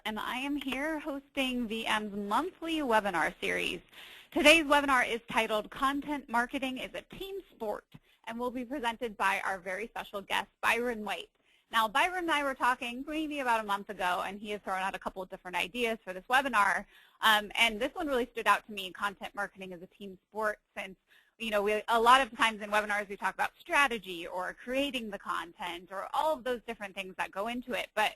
And I am here hosting VM's monthly webinar series. Today's webinar is titled Content Marketing is a Team Sport and will be presented by our very special guest, Byron White. Now, Byron and I were talking maybe about a month ago, and he has thrown out a couple of different ideas for this webinar. And this one really stood out to me, content marketing is a team sport, since a lot of times in webinars we talk about strategy or creating the content or all of those different things that go into it. But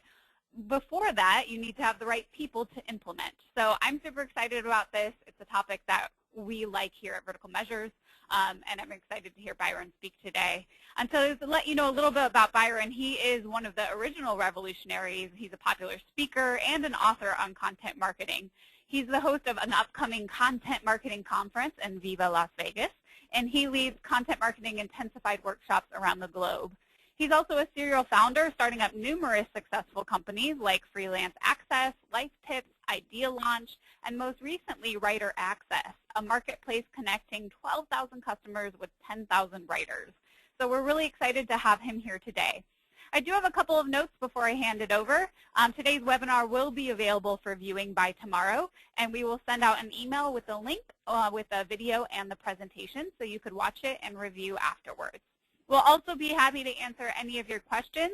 before that, you need to have the right people to implement. So I'm super excited about this. It's a topic that we like here at Vertical Measures, and I'm excited to hear Byron speak today. And so to let you know a little bit about Byron, he is one of the original revolutionaries. He's a popular speaker and an author on content marketing. He's the host of an upcoming content marketing conference in Viva Las Vegas, and he leads content marketing intensified workshops around the globe. He's also a serial founder, starting up numerous successful companies like Freelance Access, Life Tips, Idea Launch, and most recently Writer Access, a marketplace connecting 12,000 customers with 10,000 writers. So we're really excited to have him here today. I do have a couple of notes before I hand it over. Today's webinar will be available for viewing by tomorrow, and we will send out an email with the link with the video and the presentation so you could watch it and review afterwards. We'll also be happy to answer any of your questions.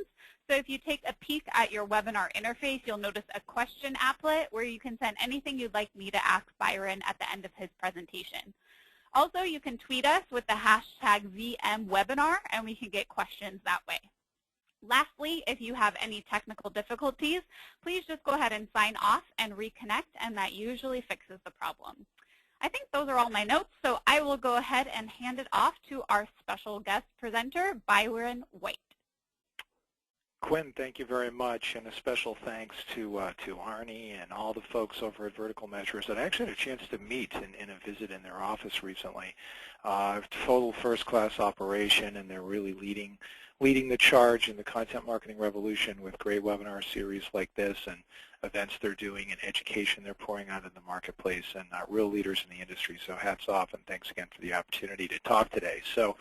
So if you take a peek at your webinar interface, you'll notice a question applet where you can send anything you'd like me to ask Byron at the end of his presentation. Also, you can tweet us with the hashtag VMWebinar, and we can get questions that way. Lastly, if you have any technical difficulties, please just go ahead and sign off and reconnect, and that usually fixes the problem. I think those are all my notes, so I will go ahead and hand it off to our special guest presenter, Byron White. Quinn, thank you very much, and a special thanks to Arnie and all the folks over at Vertical Measures that I actually had a chance to meet in a visit in their office recently. Total first-class operation, and they're really leading the charge in the content marketing revolution with great webinar series like this and events they're doing and education they're pouring out in the marketplace, and real leaders in the industry. So hats off, and thanks again for the opportunity to talk today. So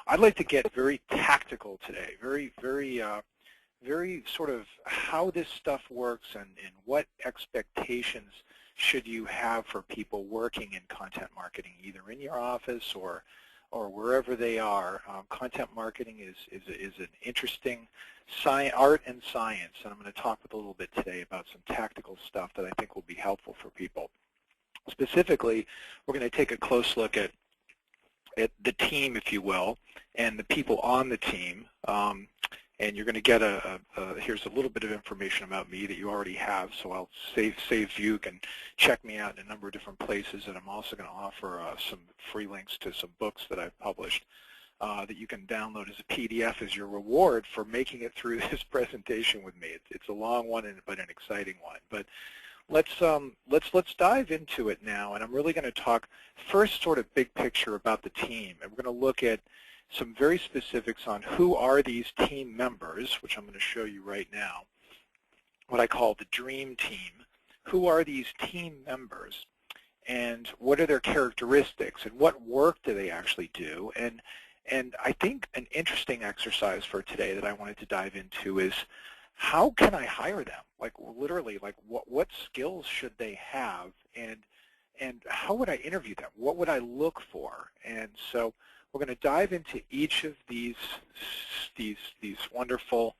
I'd like to get very tactical today, very sort of how this stuff works and what expectations should you have for people working in content marketing, either in your office or wherever they are. Content marketing is an interesting art and science, and I'm going to talk a little bit today about some tactical stuff that I think will be helpful for people. Specifically, we're going to take a close look at the team, if you will, and the people on the team. And you're going to get here's a little bit of information about me that you already have, so I'll save you can check me out in a number of different places, and I'm also going to offer some free links to some books that I've published that you can download as a PDF as your reward for making it through this presentation with me. It's a long one, but an exciting one. But let's dive into it now, and I'm really going to talk first sort of big picture about the team, and we're going to look at some very specifics on who are these team members, which I'm going to show you right now, what I call the dream team. Who are these team members, and what are their characteristics, and what work do they actually do? And I think an interesting exercise for today that I wanted to dive into is how can I hire them? Like literally, like what skills should they have, and how would I interview them? What would I look for? And so we're going to dive into each of these wonderful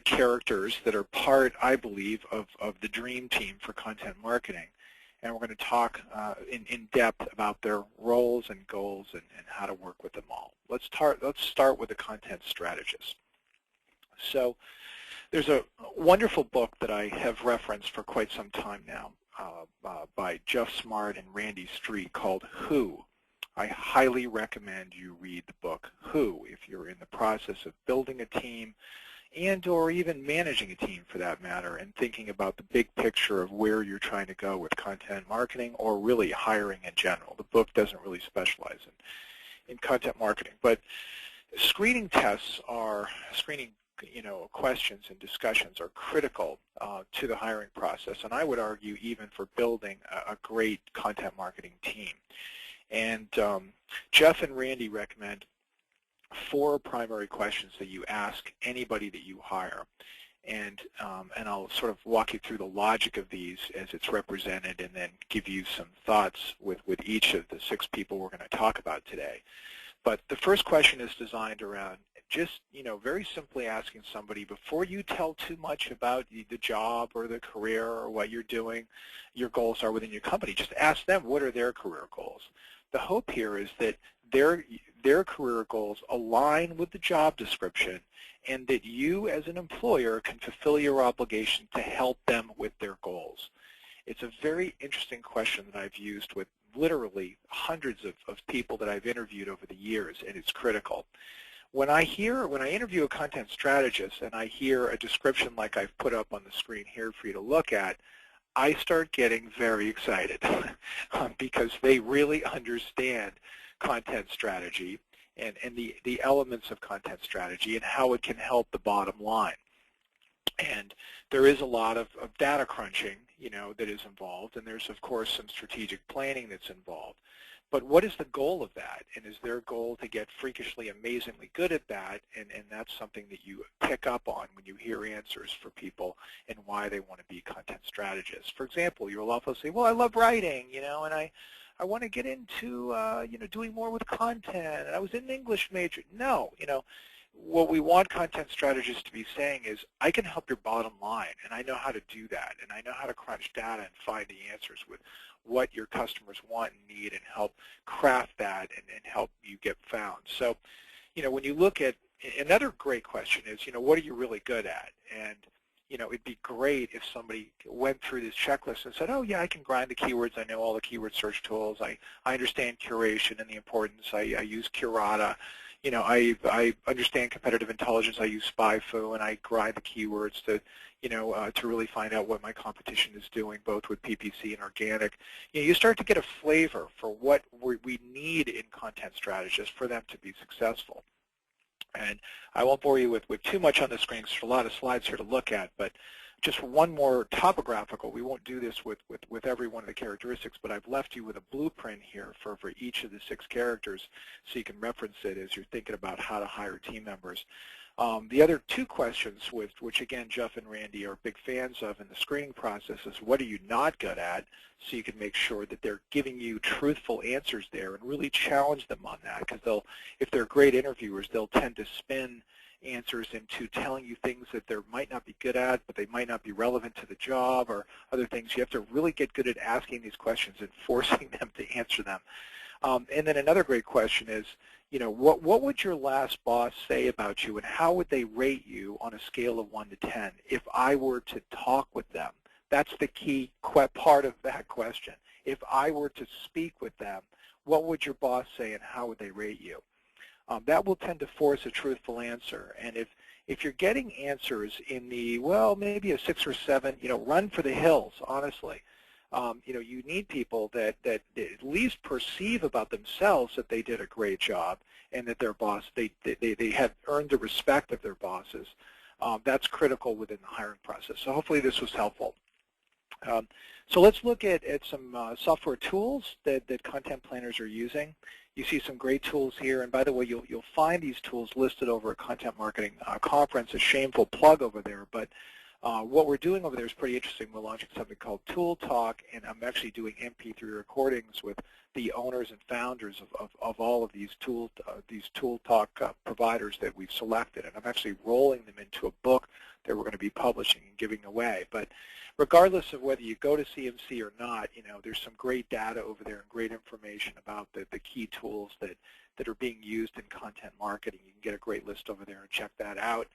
characters that are part, I believe, of the dream team for content marketing. And we're going to talk in depth about their roles and goals and how to work with them all. Let's start with the content strategist. So there's a wonderful book that I have referenced for quite some time now by Jeff Smart and Randy Street called Who. I highly recommend you read the book Who if you're in the process of building a team or even managing a team for that matter, and thinking about the big picture of where you're trying to go with content marketing or really hiring in general. The book doesn't really specialize in content marketing, but screening tests are questions and discussions are critical to the hiring process, and I would argue even for building a great content marketing team. And Jeff and Randy recommend 4 primary questions that you ask anybody that you hire. and I'll sort of walk you through the logic of these as it's represented, and then give you some thoughts with each of the 6 people we're going to talk about today. But the first question is designed around just, very simply asking somebody, before you tell too much about the job or the career or what you're doing, your goals are within your company, just ask them what are their career goals. The hope here is that their career goals align with the job description, and that you as an employer can fulfill your obligation to help them with their goals. It's a very interesting question that I've used with literally hundreds of people that I've interviewed over the years, and it's critical. When I interview a content strategist and I hear a description like I've put up on the screen here for you to look at, I start getting very excited because they really understand content strategy and the elements of content strategy and how it can help the bottom line. And there is a lot of data crunching, that is involved, and there's, of course, some strategic planning that's involved. But what is the goal of that? And is their goal to get freakishly, amazingly good at that? And that's something that you pick up on when you hear answers for people and why they want to be content strategists. For example, you'll often say, well, I love writing, and I want to get into, doing more with content, and I was an English major. No, what we want content strategists to be saying is, I can help your bottom line, and I know how to do that, and I know how to crunch data and find the answers with what your customers want and need, and help craft that and help you get found. So, when you look at, another great question is, what are you really good at? And, it'd be great if somebody went through this checklist and said, oh, yeah, I can grind the keywords. I know all the keyword search tools. I understand curation and the importance. I use Curata. I understand competitive intelligence. I use SpyFu, and I grind the keywords to, to really find out what my competition is doing, both with PPC and organic. You start to get a flavor for what we need in content strategists for them to be successful. And I won't bore you with too much on the screen, because there's a lot of slides here to look at, but just one more topographical. We won't do this with every one of the characteristics, but I've left you with a blueprint here for each of the 6 characters, so you can reference it as you're thinking about how to hire team members. The other 2 questions, which again Jeff and Randy are big fans of in the screening process, is what are you not good at, so you can make sure that they're giving you truthful answers there and really challenge them on that, because if they're great interviewers, they'll tend to spin answers into telling you things that they might not be good at, but they might not be relevant to the job, or other things. You have to really get good at asking these questions and forcing them to answer them. And then another great question is, what would your last boss say about you, and how would they rate you on a scale of 1 to 10 if I were to talk with them? That's the key part of that question. If I were to speak with them, what would your boss say, and how would they rate you? That will tend to force a truthful answer. And if you're getting answers in the, well, maybe a 6 or 7, run for the hills, honestly. You need people that at least perceive about themselves that they did a great job, and that their boss, they have earned the respect of their bosses. That's critical within the hiring process. So hopefully this was helpful. So let's look at some software tools that content planners are using. You see some great tools here, and by the way, you'll find these tools listed over at Content Marketing Conference, a shameful plug over there, but what we're doing over there is pretty interesting. We're launching something called Tool Talk, and I'm actually doing MP3 recordings with the owners and founders of all of these Tool Talk providers that we've selected, and I'm actually rolling them into a book that we're going to be publishing and giving away. But regardless of whether you go to CMC or not, there's some great data over there and great information about the key tools that are being used in content marketing. You can get a great list over there and check that out.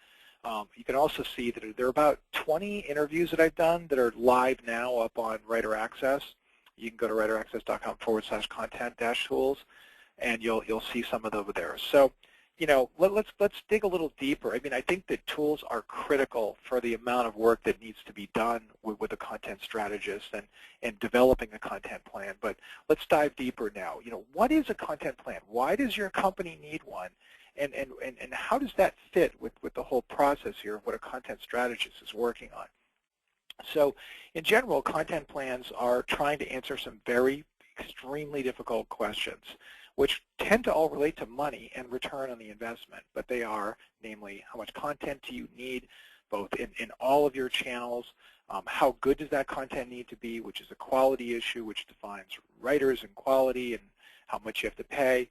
You can also see that there are about 20 interviews that I've done that are live now up on Writer Access. You can go to writeraccess.com/content-tools, and you'll see some of them over there. So, let's dig a little deeper. I mean, I think that tools are critical for the amount of work that needs to be done with a content strategist and developing a content plan. But let's dive deeper now. What is a content plan? Why does your company need one? And how does that fit with the whole process here of what a content strategist is working on? So in general, content plans are trying to answer some very extremely difficult questions, which tend to all relate to money and return on the investment. But they are, namely, how much content do you need both in all of your channels. How good does that content need to be, which is a quality issue, which defines writers and quality and how much you have to pay.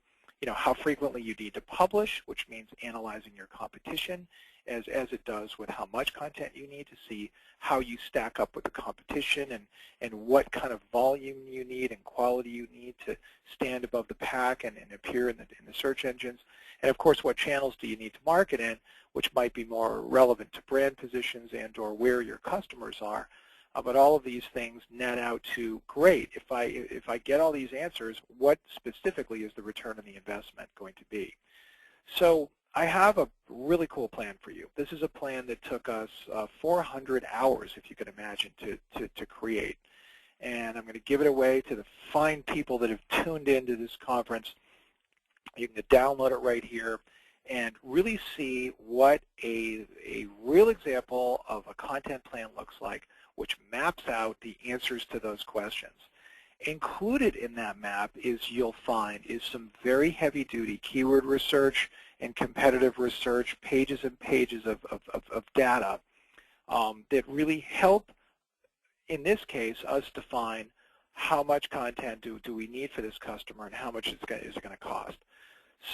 How frequently you need to publish, which means analyzing your competition as it does with how much content you need to see how you stack up with the competition and what kind of volume you need and quality you need to stand above the pack and appear in the search engines. And of course, what channels do you need to market in, which might be more relevant to brand positions and or where your customers are. But all of these things net out to, great, if I get all these answers, what specifically is the return on the investment going to be? So I have a really cool plan for you. This is a plan that took us 400 hours, if you can imagine, to create. And I'm going to give it away to the fine people that have tuned into this conference. You can download it right here and really see what a real example of a content plan looks like, which maps out the answers to those questions. Included in that map you'll find some very heavy-duty keyword research and competitive research, pages and pages of data that really help, in this case, us define how much content do we need for this customer and how much is it going to cost.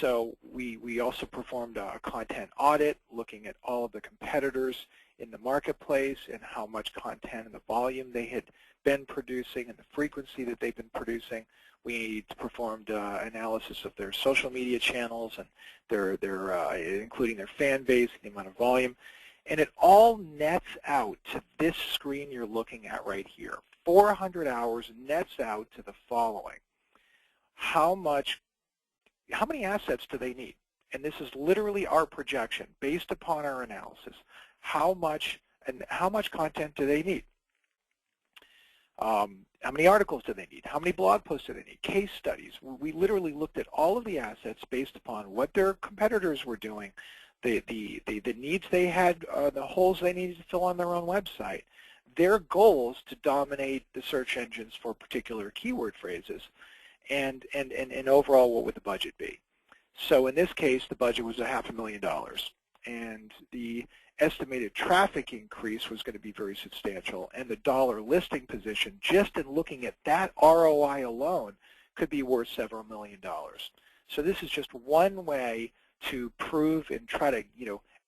So we also performed a content audit looking at all of the competitors in the marketplace and how much content and the volume they had been producing and the frequency that they've been producing. We performed analysis of their social media channels and their including their fan base, the amount of volume. And it all nets out to this screen you're looking at right here. 400 hours nets out to the following. How many assets do they need? And this is literally our projection based upon our analysis. How much content do they need? How many articles do they need? How many blog posts do they need? Case studies. We literally looked at all of the assets based upon what their competitors were doing, the needs they had, the holes they needed to fill on their own website, their goals to dominate the search engines for particular keyword phrases, and overall, what would the budget be? So in this case, the budget was $500,000, and the estimated traffic increase was going to be very substantial, and the dollar listing position, just in looking at that ROI alone, could be worth several $1 million. So this is just one way to prove and try to,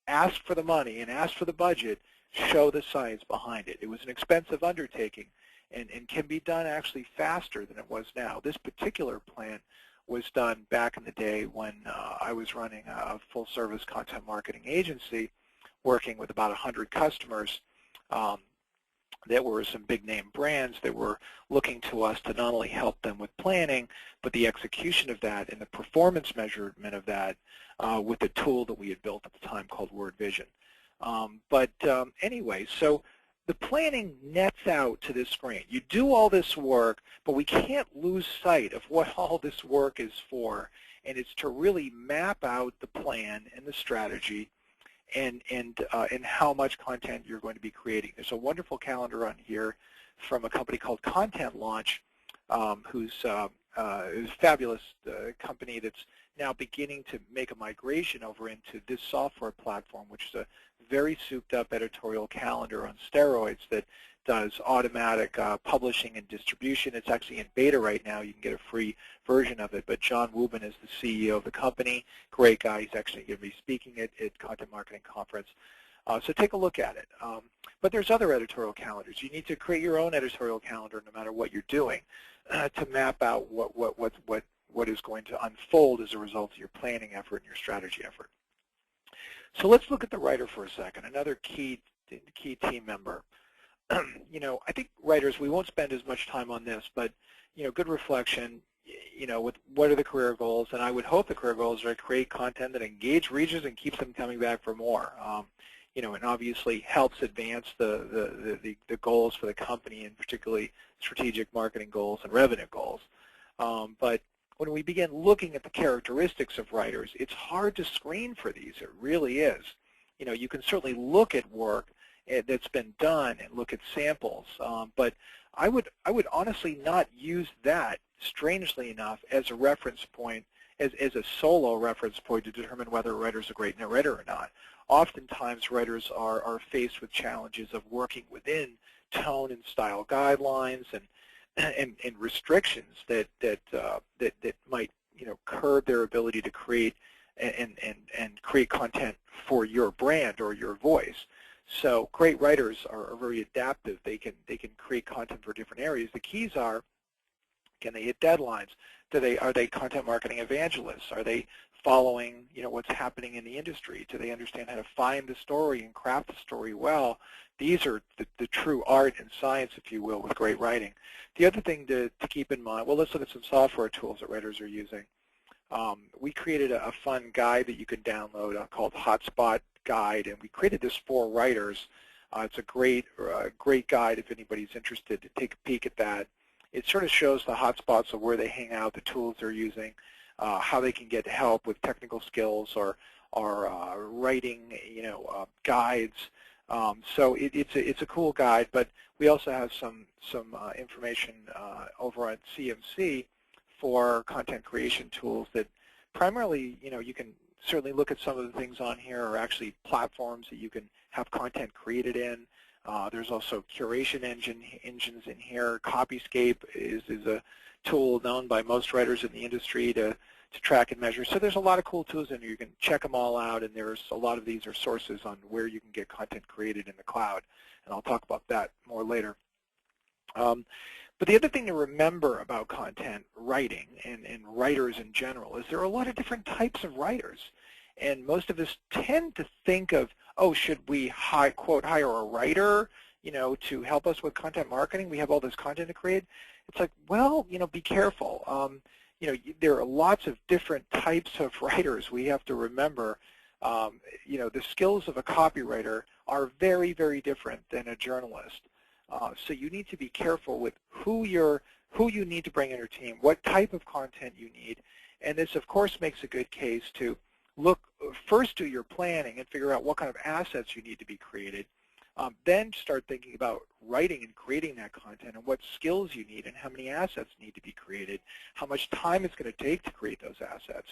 ask for the money and ask for the budget, show the science behind it. It was an expensive undertaking and can be done actually faster than it was now. This particular plan was done back in the day when I was running a full-service content marketing agency, working with about 100 customers that were some big-name brands that were looking to us to not only help them with planning, but the execution of that and the performance measurement of that with the tool that we had built at the time called Word Vision. Anyway, so the planning nets out to this screen. You do all this work, but we can't lose sight of what all this work is for, and it's to really map out the plan and the strategy and how much content you're going to be creating. There's a wonderful calendar on here from a company called Content Launch, who's a fabulous company that's now beginning to make a migration over into this software platform, which is a very souped-up editorial calendar on steroids that does automatic publishing and distribution. It's actually in beta right now. You can get a free version of it, but John Wubin is the CEO of the company. Great guy. He's actually going to be speaking at Content Marketing Conference. So take a look at it. But there's other editorial calendars. You need to create your own editorial calendar no matter what you're doing to map out what is going to unfold as a result of your planning effort and your strategy effort. So let's look at the writer for a second, another key team member. I think writers, we won't spend as much time on this, but good reflection, with what are the career goals, and I would hope the career goals are to create content that engage readers and keeps them coming back for more. And obviously helps advance the goals for the company, and particularly strategic marketing goals and revenue goals. But when we begin looking at the characteristics of writers, it's hard to screen for these. It really is. You can certainly look at work that's been done and look at samples, but I would honestly not use that, strangely enough, as a reference point as a solo reference point to determine whether a writer's a great narrator or not. Oftentimes, writers are faced with challenges of working within tone and style guidelines and restrictions that might curb their ability to create and create content for your brand or your voice. So great writers are very adaptive. They can create content for different areas. The keys are, can they hit deadlines? Are they content marketing evangelists? Are they following what's happening in the industry? Do they understand how to find the story and craft the story well? These are the true art and science, if you will, with great writing. The other thing to keep in mind, well, let's look at some software tools that writers are using. We created a fun guide that you can download called Hotspot Guide, and we created this for writers. It's a great guide if anybody's interested to take a peek at that. It sort of shows the hotspots of where they hang out, the tools they're using, how they can get help with technical skills or writing, guides. So it's a cool guide, but we also have some information over on CMC for content creation tools that primarily, you can certainly look at some of the things on here are actually platforms that you can have content created in. There's also curation engines in here. Copyscape is a tool known by most writers in the industry to track and measure. So there's a lot of cool tools in here. You can check them all out, and there's a lot of these are sources on where you can get content created in the cloud, and I'll talk about that more later. But the other thing to remember about content writing and writers in general is there are a lot of different types of writers. And most of us tend to think of, oh, should we, quote, hire a writer, to help us with content marketing? We have all this content to create. It's like, well, be careful. There are lots of different types of writers. We have to remember, the skills of a copywriter are very, very different than a journalist. So you need to be careful with who you need to bring in your team, what type of content you need. And this, of course, makes a good case to first do your planning and figure out what kind of assets you need to be created. Then start thinking about writing and creating that content and what skills you need and how many assets need to be created, how much time it's going to take to create those assets.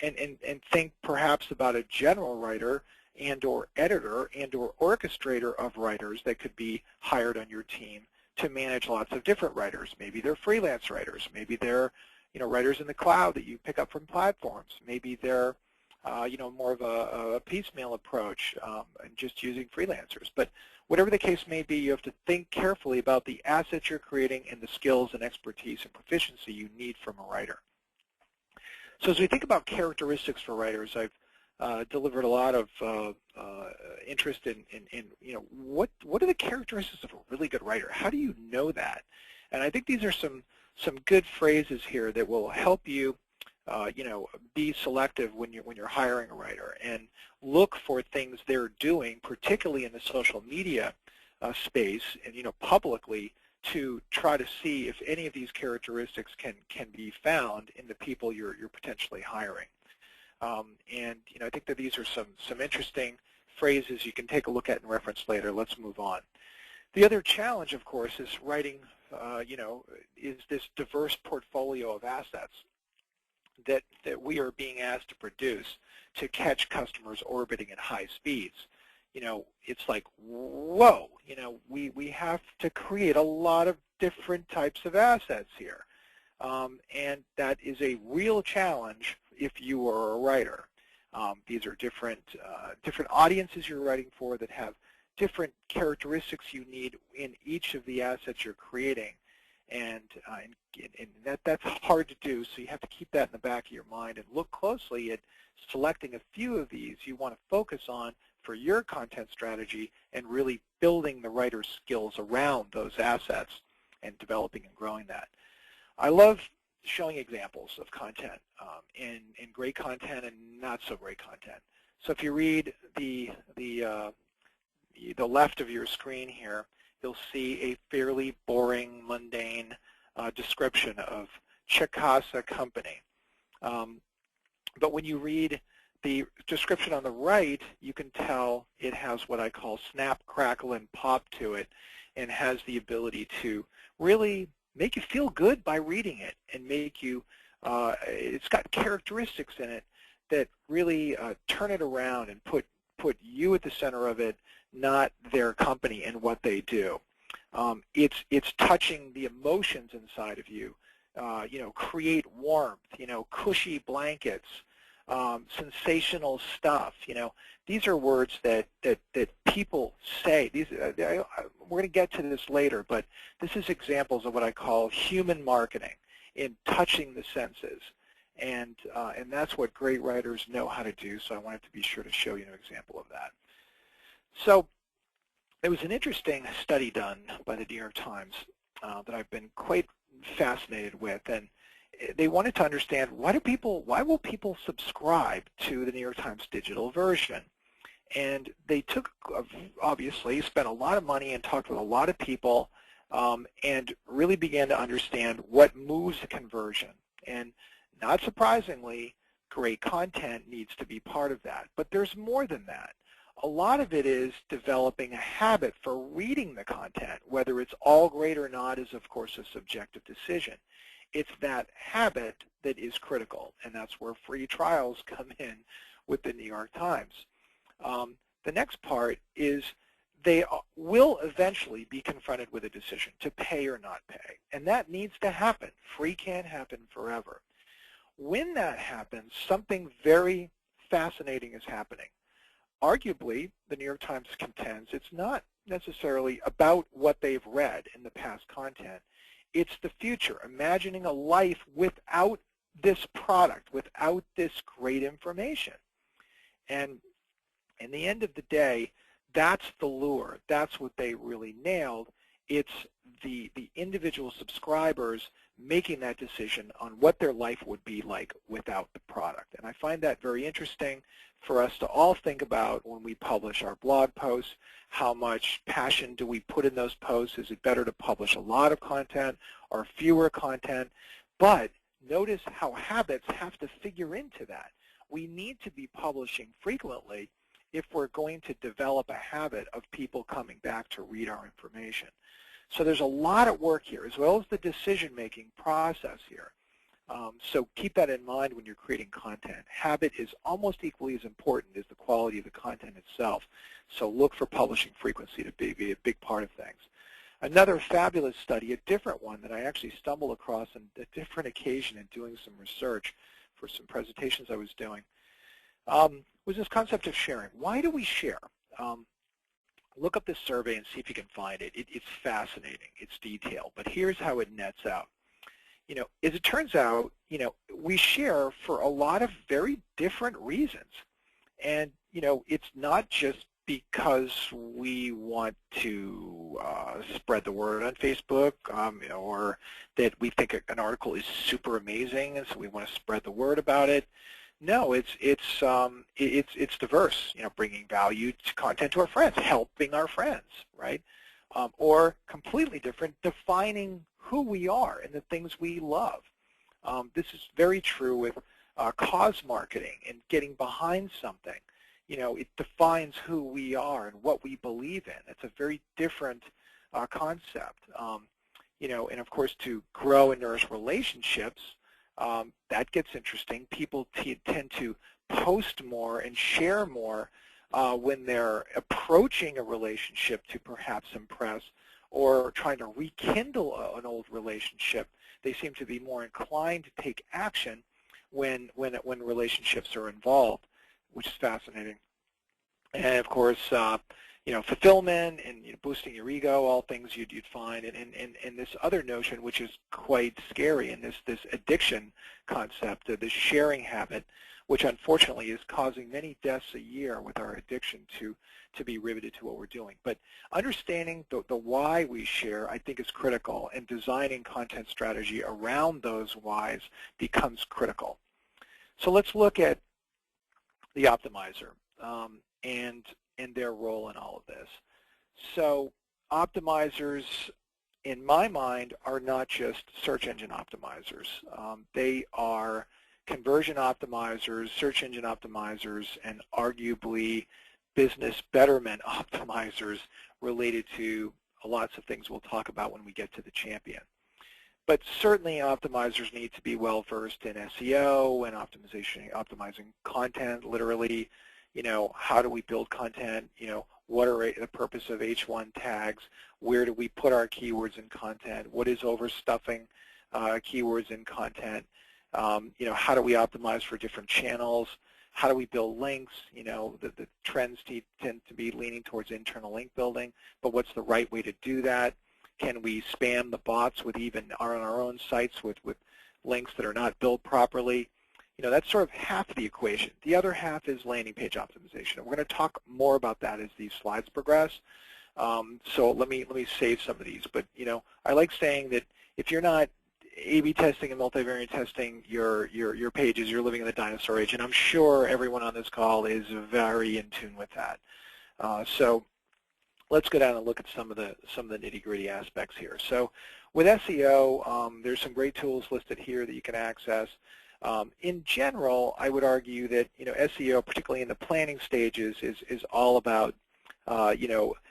And think perhaps about a general writer and or editor and or orchestrator of writers that could be hired on your team to manage lots of different writers. Maybe they're freelance writers. Maybe they're writers in the cloud that you pick up from platforms. Maybe they're more of a piecemeal approach and just using freelancers. But whatever the case may be, you have to think carefully about the assets you're creating and the skills and expertise and proficiency you need from a writer. So as we think about characteristics for writers, I've delivered a lot of interest in what are the characteristics of a really good writer? How do you know that? And I think these are some good phrases here that will help you be selective when you're hiring a writer, and look for things they're doing, particularly in the social media space and publicly, to try to see if any of these characteristics can be found in the people you're potentially hiring. And I think that these are some interesting phrases you can take a look at and reference later. Let's move on. The other challenge, of course, is writing. Is this diverse portfolio of assets that we are being asked to produce to catch customers orbiting at high speeds. It's like, whoa, we have to create a lot of different types of assets here. And that is a real challenge if you are a writer. These are different audiences you're writing for that have different characteristics you need in each of the assets you're creating. And that's hard to do, so you have to keep that in the back of your mind and look closely at selecting a few of these you want to focus on for your content strategy and really building the writer's skills around those assets and developing and growing that. I love showing examples of content in great content and not so great content. So if you read the left of your screen here, you'll see a fairly boring, mundane description of Chicasa Company. But when you read the description on the right, you can tell it has what I call snap, crackle, and pop to it, and has the ability to really make you feel good by reading it and make you it's got characteristics in it that really turn it around and put you at the center of it, not their company and what they do. It's touching the emotions inside of you. Create warmth. Cushy blankets, sensational stuff. These are words that people say. We're going to get to this later, but this is examples of what I call human marketing, in touching the senses. And that's what great writers know how to do, so I wanted to be sure to show you an example of that. So there was an interesting study done by the New York Times that I've been quite fascinated with, and they wanted to understand why will people subscribe to the New York Times digital version. And they obviously spent a lot of money and talked with a lot of people and really began to understand what moves the conversion. And not surprisingly, great content needs to be part of that. But there's more than that. A lot of it is developing a habit for reading the content. Whether it's all great or not is, of course, a subjective decision. It's that habit that is critical, and that's where free trials come in with the New York Times. The next part is they will eventually be confronted with a decision to pay or not pay, and that needs to happen. Free can't happen forever. When that happens, something very fascinating is happening. Arguably, the New York Times contends it's not necessarily about what they've read in the past content. It's the future, imagining a life without this product, without this great information. And in the end of the day, that's the lure. That's what they really nailed. It's the individual subscribers making that decision on what their life would be like without the product. And I find that very interesting for us to all think about when we publish our blog posts. How much passion do we put in those posts? Is it better to publish a lot of content or fewer content? But notice how habits have to figure into that. We need to be publishing frequently if we're going to develop a habit of people coming back to read our information. So there's a lot of work here, as well as the decision-making process here. So keep that in mind when you're creating content. Habit is almost equally as important as the quality of the content itself. So look for publishing frequency to be a big part of things. Another fabulous study, a different one that I actually stumbled across on a different occasion in doing some research for some presentations I was doing, was this concept of sharing. Why do we share? Look up this survey and see if you can find it. It's fascinating. It's detailed. But here's how it nets out. As it turns out, we share for a lot of very different reasons. And, it's not just because we want to spread the word on Facebook or that we think an article is super amazing and so we want to spread the word about it. No, it's diverse. Bringing value to content to our friends, helping our friends, right? Or completely different, defining who we are and the things we love. This is very true with cause marketing and getting behind something. It defines who we are and what we believe in. It's a very different concept. And of course, to grow and nourish relationships, that gets interesting. People tend to post more and share more when they're approaching a relationship to perhaps impress or trying to rekindle an old relationship. They seem to be more inclined to take action when relationships are involved, which is fascinating. And of course, fulfillment and boosting your ego, all things you'd find, and this other notion, which is quite scary, and this addiction concept, this sharing habit, which unfortunately is causing many deaths a year with our addiction to be riveted to what we're doing. But understanding the why we share, I think, is critical, and designing content strategy around those whys becomes critical. So let's look at the optimizer and their role in all of this. So optimizers, in my mind, are not just search engine optimizers. They are conversion optimizers, search engine optimizers, and arguably business betterment optimizers related to lots of things we'll talk about when we get to the champion. But certainly optimizers need to be well versed in SEO and optimizing content, literally, how do we build content, what are the purpose of H1 tags, where do we put our keywords in content, what is overstuffing keywords in content, how do we optimize for different channels, how do we build links, the trends tend to be leaning towards internal link building, but what's the right way to do that? Can we spam the bots with even on our own sites with links that are not built properly? That's sort of half of the equation. The other half is landing page optimization. And we're going to talk more about that as these slides progress. So let me save some of these. But I like saying that if you're not A/B testing and multivariate testing your pages, you're living in the dinosaur age. And I'm sure everyone on this call is very in tune with that. So let's go down and look at some of the nitty-gritty aspects here. So with SEO, there's some great tools listed here that you can access. In general, I would argue that SEO, particularly in the planning stages, is all about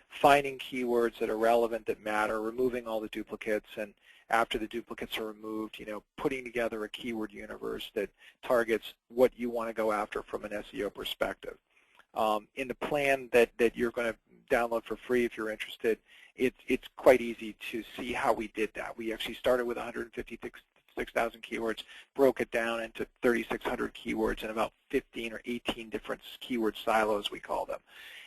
finding keywords that are relevant, that matter, removing all the duplicates, and after the duplicates are removed, putting together a keyword universe that targets what you want to go after from an SEO perspective. In the plan that you're going to download for free if you're interested, it's quite easy to see how we did that. We actually started with 156,000 keywords, broke it down into 3,600 keywords and about 15 or 18 different keyword silos, we call them.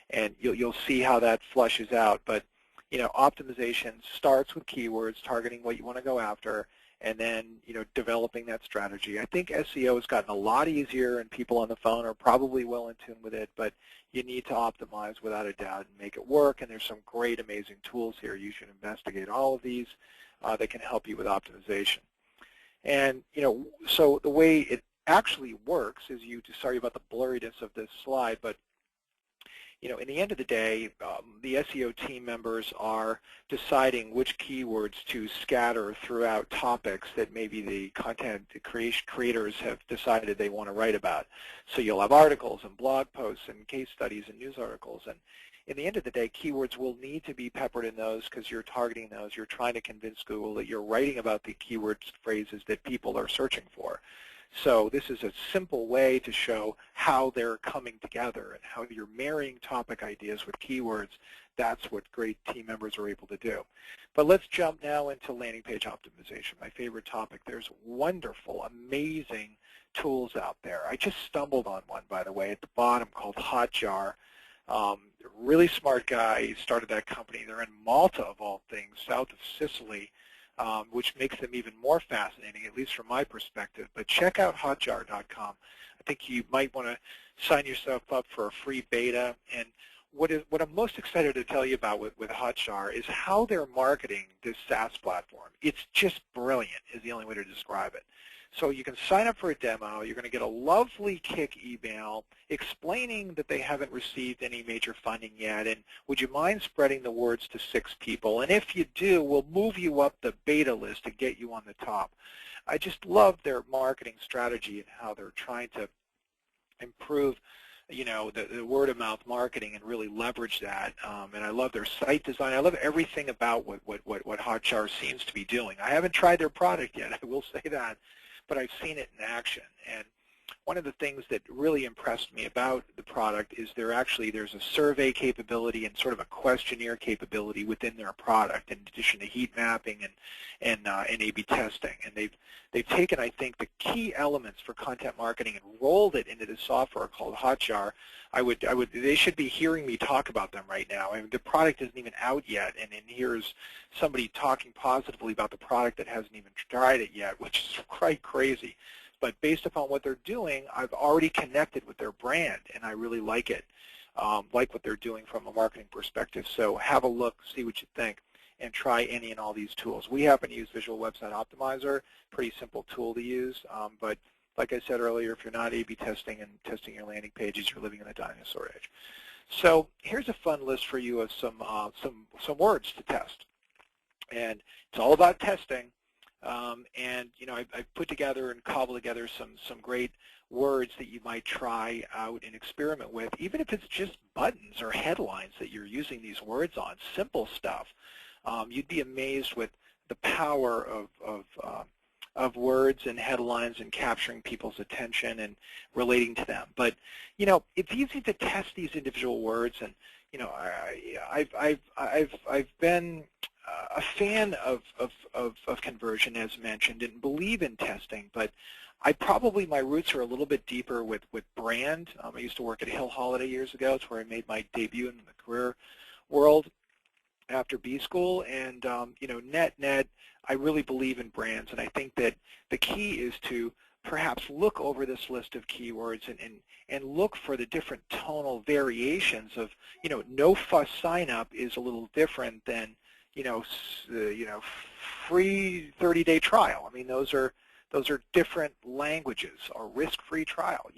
And you'll see how that flushes out. But optimization starts with keywords, targeting what you want to go after, and then developing that strategy. I think SEO has gotten a lot easier, and people on the phone are probably well in tune with it, but you need to optimize without a doubt and make it work, and there's some great, amazing tools here. You should investigate all of these that can help you with optimization. And so the way it actually works is sorry about the blurriness of this slide, but in the end of the day, the SEO team members are deciding which keywords to scatter throughout topics that maybe the content creators have decided they want to write about. So you'll have articles and blog posts and case studies and news articles. And in the end of the day, keywords will need to be peppered in those because you're targeting those. You're trying to convince Google that you're writing about the keywords phrases that people are searching for. So this is a simple way to show how they're coming together and how you're marrying topic ideas with keywords. That's what great team members are able to do. But let's jump now into landing page optimization, my favorite topic. There's wonderful, amazing tools out there. I just stumbled on one, by the way, at the bottom called Hotjar. Really smart guy. He started that company. They're in Malta, of all things, south of Sicily. Which makes them even more fascinating, at least from my perspective. But check out hotjar.com. I think you might want to sign yourself up for a free beta. And what I'm most excited to tell you about with Hotjar is how they're marketing this SaaS platform. It's just brilliant is the only way to describe it. So you can sign up for a demo. You're going to get a lovely kick email explaining that they haven't received any major funding yet, and would you mind spreading the words to 6 people? And if you do, we'll move you up the beta list to get you on the top. I just love their marketing strategy and how they're trying to improve the word-of-mouth marketing and really leverage that. And I love their site design. I love everything about what Hotjar seems to be doing. I haven't tried their product yet, I will say that, but I've seen it in action. And one of the things that really impressed me about the product is there's a survey capability and sort of a questionnaire capability within their product, in addition to heat mapping and A/B testing. And they've taken, I think, the key elements for content marketing and rolled it into this software called Hotjar. They should be hearing me talk about them right now. I mean, the product isn't even out yet, and here's somebody talking positively about the product that hasn't even tried it yet, which is quite crazy. But based upon what they're doing, I've already connected with their brand, and I really like it, like what they're doing from a marketing perspective. So have a look, see what you think, and try any and all these tools. We happen to use Visual Website Optimizer, pretty simple tool to use, but like I said earlier, if you're not A/B testing and testing your landing pages, you're living in a dinosaur age. So here's a fun list for you of some words to test, and it's all about testing. And I've put together and cobbled together some great words that you might try out and experiment with, even if it's just buttons or headlines that you're using these words on, simple stuff. You'd be amazed with the power of words and headlines and capturing people's attention and relating to them. But it's easy to test these individual words, and I've been a fan of conversion, as mentioned, and believe in testing, but my roots are a little bit deeper with brand. I used to work at Hill Holiday years ago. It's where I made my debut in the career world after B school, and net, I really believe in brands, and I think that the key is to perhaps look over this list of keywords and look for the different tonal variations of, no fuss sign up is a little different than, free 30-day trial. I mean, those are different languages, or risk-free trial.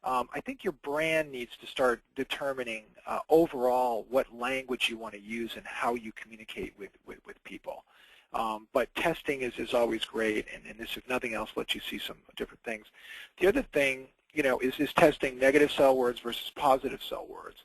I think your brand needs to start determining overall what language you want to use and how you communicate with people. But testing is always great, and this, if nothing else, lets you see some different things. The other thing, is testing negative sell words versus positive sell words.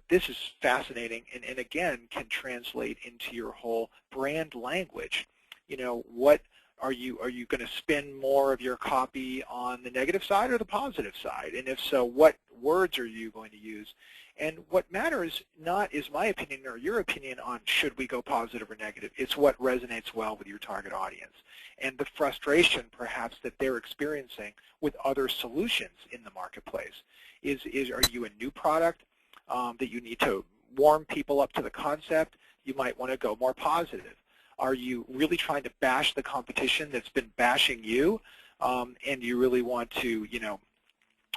This is fascinating, and again, can translate into your whole brand language. What are you going to spend more of your copy on the negative side or the positive side? And if so, what words are you going to use? And what matters not is my opinion or your opinion on should we go positive or negative. It's what resonates well with your target audience, and the frustration perhaps that they're experiencing with other solutions in the marketplace. Are you a new product that you need to warm people up to the concept? You might want to go more positive. Are you really trying to bash the competition that's been bashing you, and you really want to,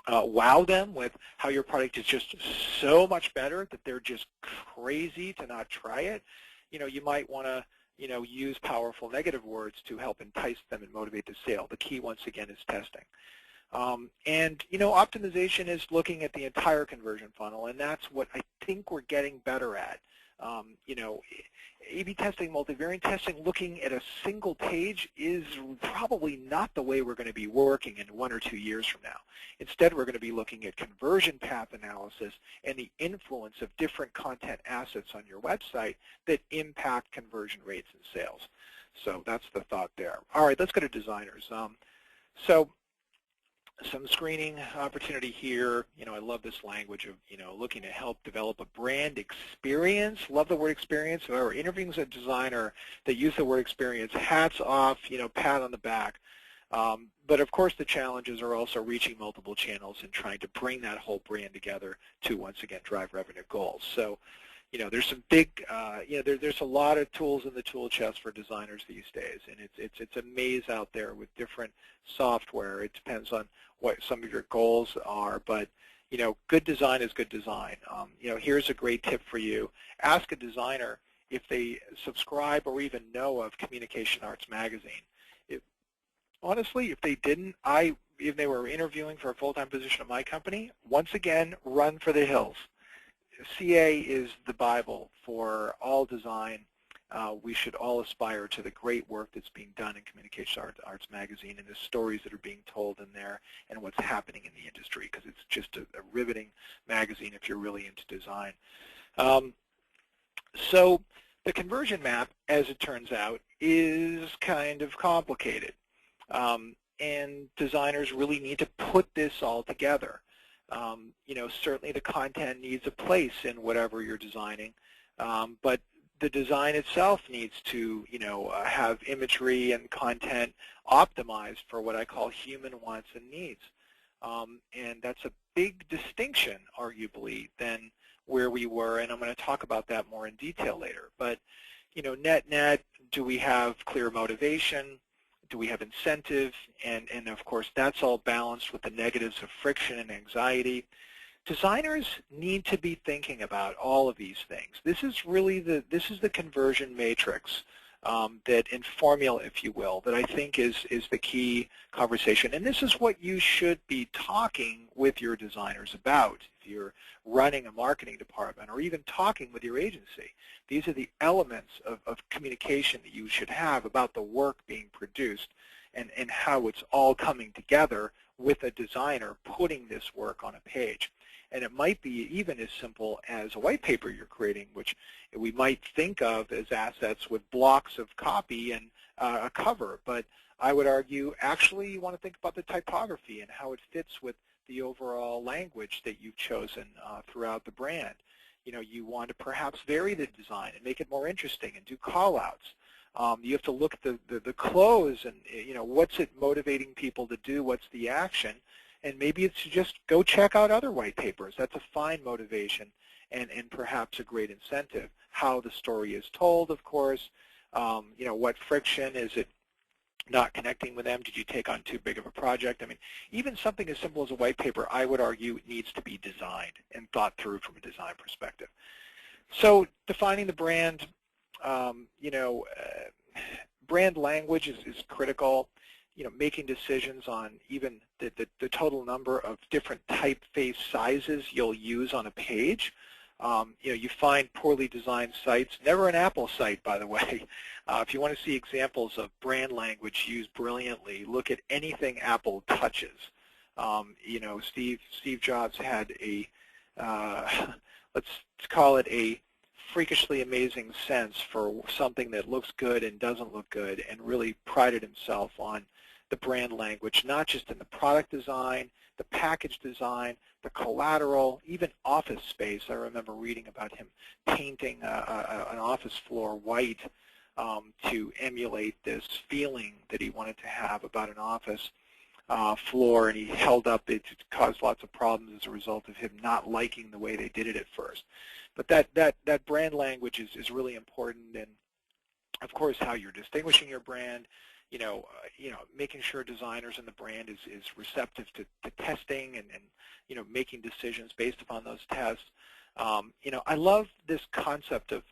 wow them with how your product is just so much better that they're just crazy to not try it? You might want to, use powerful negative words to help entice them and motivate the sale. The key, once again, is testing. Optimization is looking at the entire conversion funnel, and that's what I think we're getting better at. A/B testing, multivariate testing, looking at a single page is probably not the way we're going to be working in 1 or 2 years from now. Instead, we're going to be looking at conversion path analysis and the influence of different content assets on your website that impact conversion rates and sales. So that's the thought there. All right, let's go to designers. Some screening opportunity here. I love this language of, looking to help develop a brand experience. Love the word experience. If I were interviewing a designer that used the word experience, hats off, pat on the back. But of course the challenges are also reaching multiple channels and trying to bring that whole brand together to, once again, drive revenue goals. So, there's some big, there's a lot of tools in the tool chest for designers these days, and it's a maze out there with different software. It depends on what some of your goals are, but good design is good design. Here's a great tip for you. Ask a designer if they subscribe or even know of Communication Arts Magazine. Honestly, if they didn't, if they were interviewing for a full-time position at my company, once again, run for the hills. CA is the Bible for all design. We should all aspire to the great work that's being done in Communication Arts Magazine and the stories that are being told in there and what's happening in the industry, because it's just a riveting magazine if you're really into design. So the conversion map, as it turns out, is kind of complicated. And designers really need to put this all together. Certainly the content needs a place in whatever you're designing, but the design itself needs to, have imagery and content optimized for what I call human wants and needs. And that's a big distinction, arguably, than where we were, and I'm going to talk about that more in detail later. But, net, do we have clear motivation? Do we have incentive? And of course, that's all balanced with the negatives of friction and anxiety. Designers need to be thinking about all of these things. This is really the conversion matrix and formula, if you will, that I think is the key conversation. And this is what you should be talking with your designers about if you're running a marketing department or even talking with your agency. These are the elements of communication that you should have about the work being produced and how it's all coming together with a designer putting this work on a page. And it might be even as simple as a white paper you're creating, which we might think of as assets with blocks of copy and a cover. But I would argue actually you want to think about the typography and how it fits with the overall language that you've chosen throughout the brand. You want to perhaps vary the design and make it more interesting and do call-outs. You have to look at the close and, what's it motivating people to do, what's the action, and maybe it's to just go check out other white papers. That's a fine motivation and perhaps a great incentive. How the story is told, of course, what friction, is it not connecting with them? Did you take on too big of a project? I mean, even something as simple as a white paper, I would argue, needs to be designed and thought through from a design perspective. So defining the brand, brand language is critical. Making decisions on even the total number of different typeface sizes you'll use on a page. You find poorly designed sites, never an Apple site, by the way. If you want to see examples of brand language used brilliantly, look at anything Apple touches. Steve Jobs had a, let's call it a freakishly amazing sense for something that looks good and doesn't look good, and really prided himself on the brand language, not just in the product design, the package design, the collateral, even office space. I remember reading about him painting an office floor white to emulate this feeling that he wanted to have about an office floor, and he held up, it caused lots of problems as a result of him not liking the way they did it at first. But that brand language is really important, and of course how you're distinguishing your brand, making sure designers and the brand is receptive to testing and making decisions based upon those tests. I love this concept of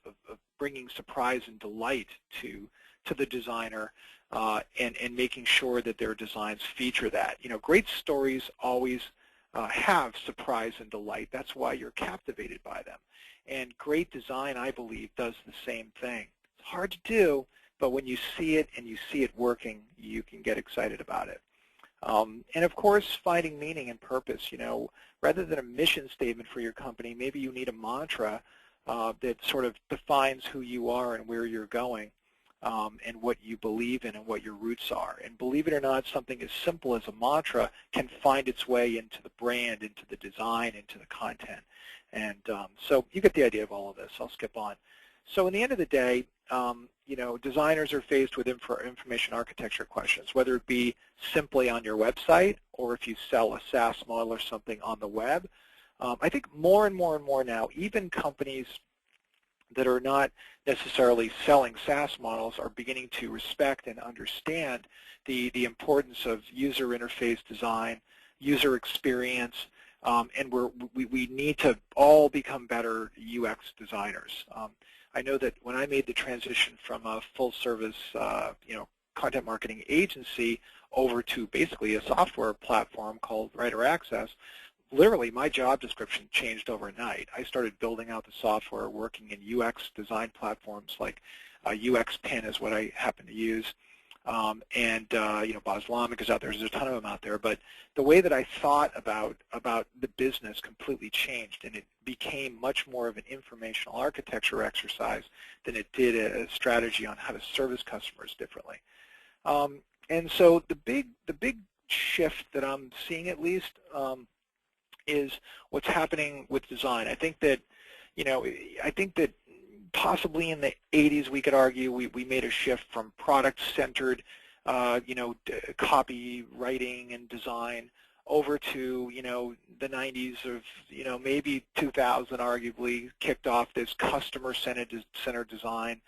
bringing surprise and delight to the designer and making sure that their designs feature that. Great stories always have surprise and delight. That's why you're captivated by them. And great design, I believe, does the same thing. It's hard to do, but when you see it and you see it working, you can get excited about it. And of course, finding meaning and purpose. Rather than a mission statement for your company, maybe you need a mantra that sort of defines who you are and where you're going, and what you believe in and what your roots are. And believe it or not, something as simple as a mantra can find its way into the brand, into the design, into the content. And so you get the idea of all of this. I'll skip on. So in the end of the day, designers are faced with information architecture questions, whether it be simply on your website or if you sell a SaaS model or something on the web. I think more and more now, even companies that are not necessarily selling SaaS models are beginning to respect and understand the importance of user interface design, user experience, and we need to all become better UX designers. I know that when I made the transition from a full-service, content marketing agency over to basically a software platform called Writer Access, literally my job description changed overnight. I started building out the software, working in UX design platforms like UXPin is what I happen to use. Boslamic is out there. There's a ton of them out there. But the way that I thought about the business completely changed, and it became much more of an informational architecture exercise than it did a strategy on how to service customers differently. And so the big shift that I'm seeing, at least, is what's happening with design. I think that possibly in the 80s, we could argue we made a shift from product-centered, copywriting and design over to, the 90s of, maybe 2000 arguably kicked off this customer-centered design,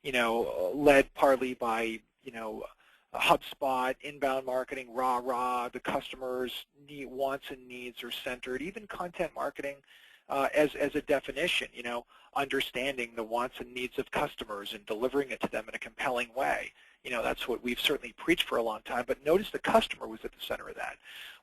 led partly by, HubSpot, inbound marketing, the customer's wants and needs are centered. Even content marketing as a definition, understanding the wants and needs of customers and delivering it to them in a compelling way. That's what we've certainly preached for a long time, but notice the customer was at the center of that.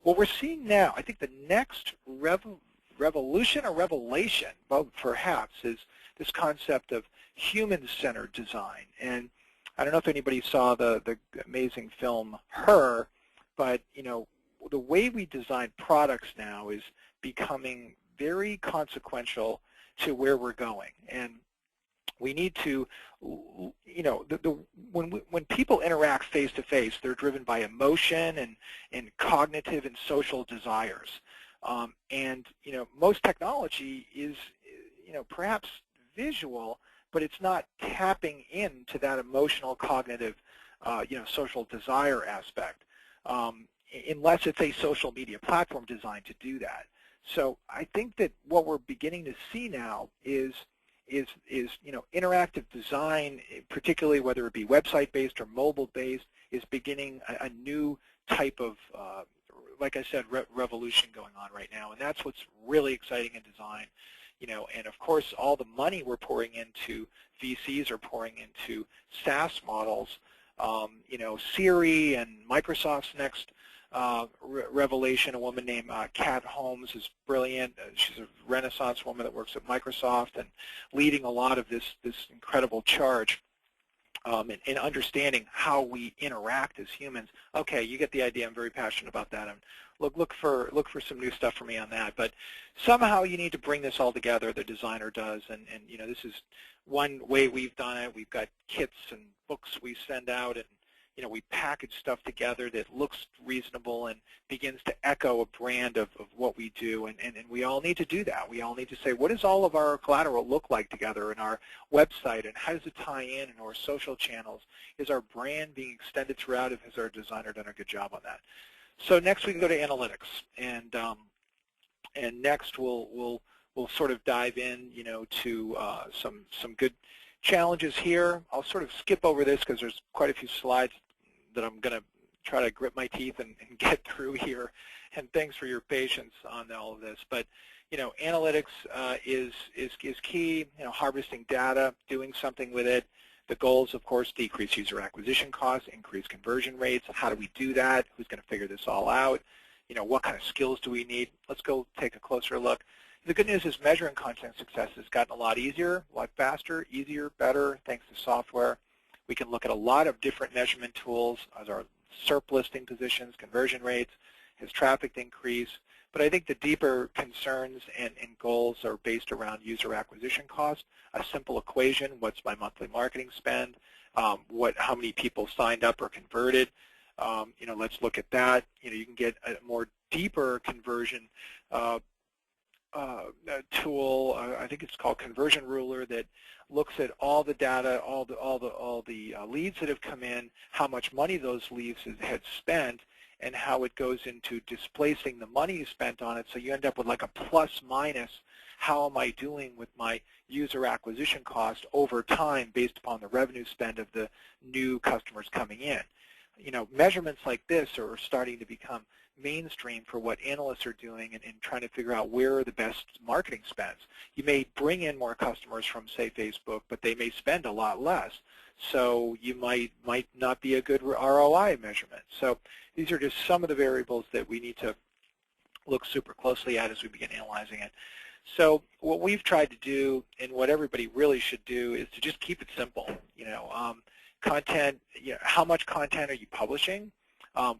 What we're seeing now, I think the next revolution or revelation, well, perhaps, is this concept of human-centered design. And I don't know if anybody saw the amazing film Her, but the way we design products now is becoming very consequential to where we're going. And we need to, when people interact face-to-face, they're driven by emotion and cognitive and social desires. And most technology is, perhaps visual, but it's not tapping into that emotional, cognitive, social desire aspect, unless it's a social media platform designed to do that. So I think that what we're beginning to see now is interactive design, particularly whether it be website-based or mobile-based, is beginning a new type of, like I said, revolution going on right now, and that's what's really exciting in design. And of course, all the money we're pouring into, VCs are pouring into SaaS models. Siri and Microsoft's next revelation, a woman named Kat Holmes, is brilliant. She's a Renaissance woman that works at Microsoft and leading a lot of this incredible charge in understanding how we interact as humans. Okay, you get the idea. I'm very passionate about that. And look for some new stuff for me on that. But somehow you need to bring this all together. The designer does, and this is one way we've done it. We've got kits and books we send out, and we package stuff together that looks reasonable and begins to echo a brand of what we do, and we all need to do that. We all need to say, what does all of our collateral look like together in our website, and how does it tie in our social channels? Is our brand being extended throughout it? Has our designer done a good job on that? So next we can go to analytics, and next we'll sort of dive in, to some good challenges here. I'll sort of skip over this because there's quite a few slides that I'm going to try to grit my teeth and get through here. And thanks for your patience on all of this. But analytics is key. Harvesting data, doing something with it. The goals, of course, decrease user acquisition costs, increase conversion rates. How do we do that? Who's going to figure this all out? What kind of skills do we need? Let's go take a closer look. The good news is measuring content success has gotten a lot easier, a lot faster, easier, better, thanks to software. We can look at a lot of different measurement tools as our SERP listing positions, conversion rates, has traffic increased. But I think the deeper concerns and goals are based around user acquisition cost, a simple equation, what's my monthly marketing spend, how many people signed up or converted. Let's look at that. You can get a more deeper conversion tool. I think it's called Conversion Ruler, that looks at all the data, all the leads that have come in, how much money those leads had spent, and how it goes into displacing the money you spent on it. So you end up with like a plus minus. How am I doing with my user acquisition cost over time based upon the revenue spend of the new customers coming in? Measurements like this are starting to become mainstream for what analysts are doing and trying to figure out where are the best marketing spends. You may bring in more customers from, say, Facebook, but they may spend a lot less. So you might not be a good ROI measurement. So these are just some of the variables that we need to look super closely at as we begin analyzing it. So what we've tried to do, and what everybody really should do, is to just keep it simple. Content, how much content are you publishing?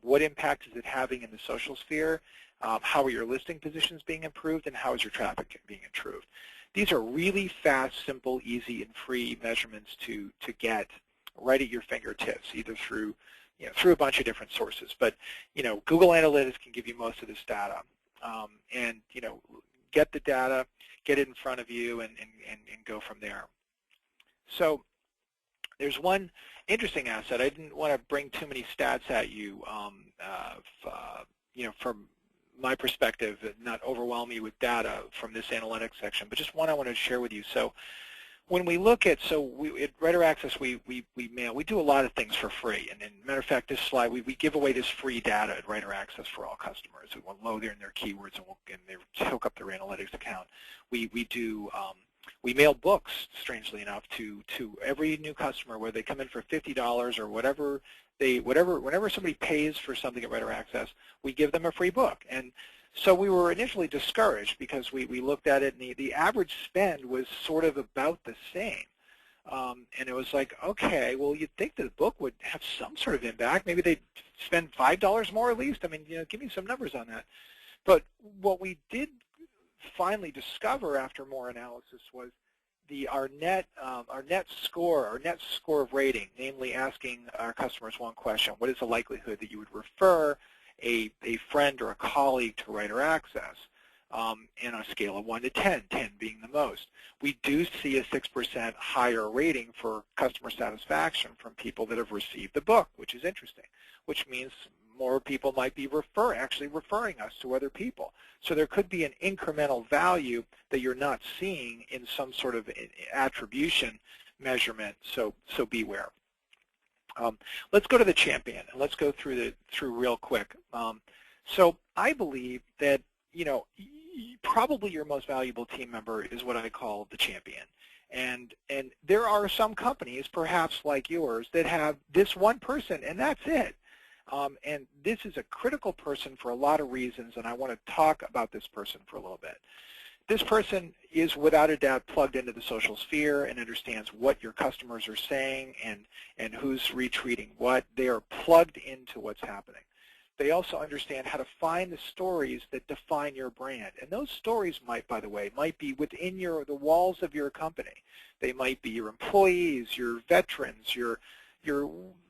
What impact is it having in the social sphere? How are your listing positions being improved, and how is your traffic being improved? These are really fast, simple, easy, and free measurements to get right at your fingertips, either through a bunch of different sources. But Google Analytics can give you most of this data, and get the data, get it in front of you, and go from there. So there's one interesting asset. I didn't want to bring too many stats at you, from my perspective, not overwhelm you with data from this analytics section, but just one I wanted to share with you. So when we look at, at Writer Access, we do a lot of things for free. And matter of fact, this slide, we give away this free data at Writer Access for all customers. We will load in their keywords and they hook up their analytics account. We mail books, strangely enough, to every new customer, where they come in for $50 or whatever whenever somebody pays for something at Writer Access, we give them a free book. And so we were initially discouraged because we looked at it, and the average spend was sort of about the same. And it was like, okay, well, you'd think that the book would have some sort of impact. Maybe they'd spend $5 more at least. I mean, give me some numbers on that. But what we did finally discover after more analysis was our net score of rating, namely asking our customers one question: what is the likelihood that you would refer a friend or a colleague to Writer Access? And on a scale of 1 to 10, 10 being the most. We do see a 6% higher rating for customer satisfaction from people that have received the book, which is interesting, which means more people might be actually referring us to other people. So there could be an incremental value that you're not seeing in some sort of attribution measurement, so beware. Let's go to the champion, and let's go through real quick. So I believe that, probably your most valuable team member is what I call the champion. And there are some companies, perhaps like yours, that have this one person, and that's it. And this is a critical person for a lot of reasons, and I want to talk about this person for a little bit. This person is without a doubt plugged into the social sphere and understands what your customers are saying and who's retweeting what. They are plugged into what's happening. They also understand how to find the stories that define your brand. And those stories might, by the way, be within the walls of your company. They might be your employees, your veterans, your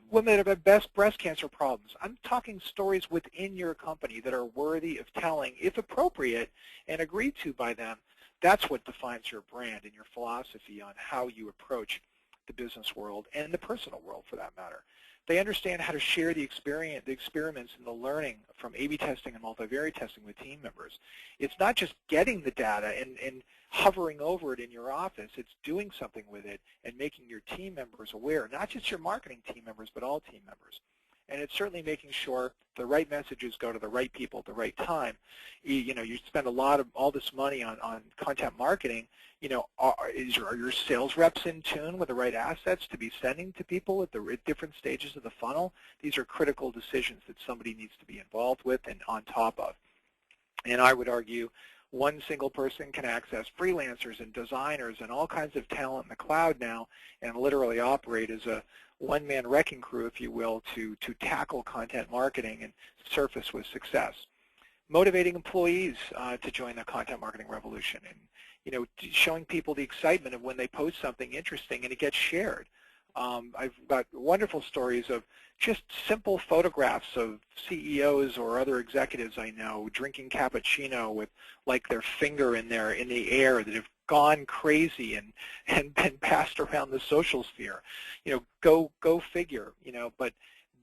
women that have breast cancer problems. I'm talking stories within your company that are worthy of telling, if appropriate and agreed to by them. That's what defines your brand and your philosophy on how you approach the business world and the personal world, for that matter. They understand how to share the experiments and the learning from A/B testing and multivariate testing with team members. It's not just getting the data and hovering over it in your office. It's doing something with it and making your team members aware, not just your marketing team members, but all team members. And it's certainly making sure the right messages go to the right people at the right time. You spend all this money on content marketing. Are your sales reps in tune with the right assets to be sending to people at the different stages of the funnel? These are critical decisions that somebody needs to be involved with and on top of. And I would argue one single person can access freelancers and designers and all kinds of talent in the cloud now and literally operate as a one-man wrecking crew, if you will, to tackle content marketing and surface with success. Motivating employees to join the content marketing revolution, and showing people the excitement of when they post something interesting and it gets shared. I've got wonderful stories of just simple photographs of CEOs or other executives I know drinking cappuccino with like their finger in the air that have gone crazy and been passed around the social sphere. Go figure. But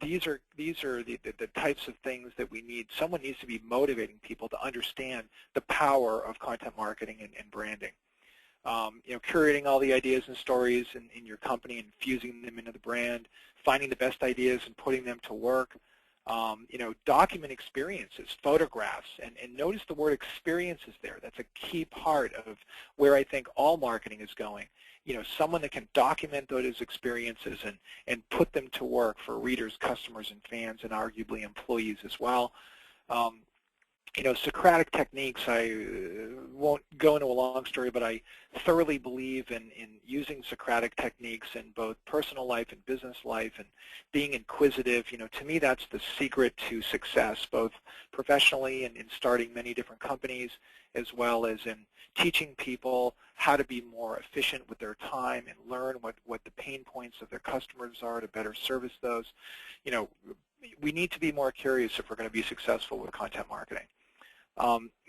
these are the types of things that we need. Someone needs to be motivating people to understand the power of content marketing and branding. Curating all the ideas and stories in your company and fusing them into the brand, finding the best ideas and putting them to work. Document experiences, photographs, and notice the word experiences there. That's a key part of where I think all marketing is going. Someone that can document those experiences and put them to work for readers, customers, and fans, and arguably employees as well. Socratic techniques, I won't go into a long story, but I thoroughly believe in using Socratic techniques in both personal life and business life, and being inquisitive. To me, that's the secret to success, both professionally and in starting many different companies, as well as in teaching people how to be more efficient with their time and learn what the pain points of their customers are to better service those. We need to be more curious if we're going to be successful with content marketing.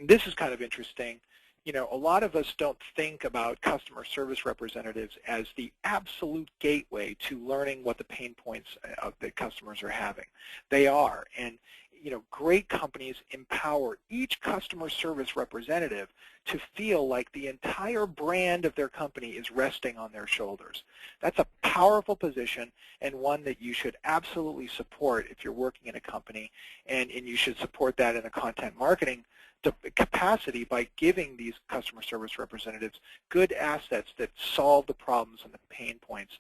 This is kind of interesting. A lot of us don't think about customer service representatives as the absolute gateway to learning what the pain points that customers are having. They are, and great companies empower each customer service representative to feel like the entire brand of their company is resting on their shoulders. That's a powerful position, and one that you should absolutely support if you're working in a company, and you should support that in a content marketing capacity by giving these customer service representatives good assets that solve the problems and the pain points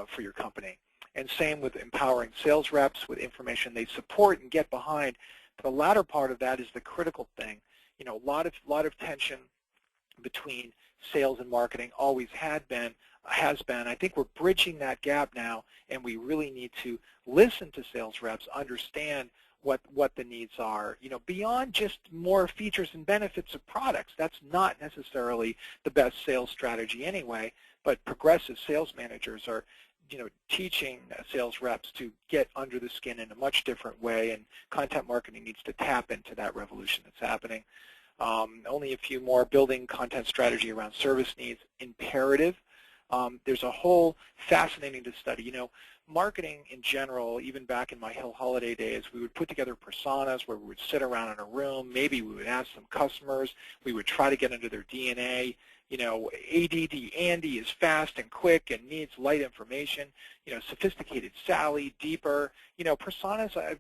for your company. And same with empowering sales reps with information they support and get behind. The latter part of that is the critical thing. A lot of tension between sales and marketing always has been. I think we're bridging that gap now, and we really need to listen to sales reps, understand what the needs are. Beyond just more features and benefits of products. That's not necessarily the best sales strategy anyway, but progressive sales managers are teaching sales reps to get under the skin in a much different way, and content marketing needs to tap into that revolution that's happening. Only a few more. Building content strategy around service needs, imperative. There's a whole fascinating to study. Marketing in general, even back in my Hill Holiday days, we would put together personas where we would sit around in a room. Maybe we would ask some customers. We would try to get into their DNA. ADD Andy is fast and quick and needs light information. Sophisticated Sally, deeper. Personas, I've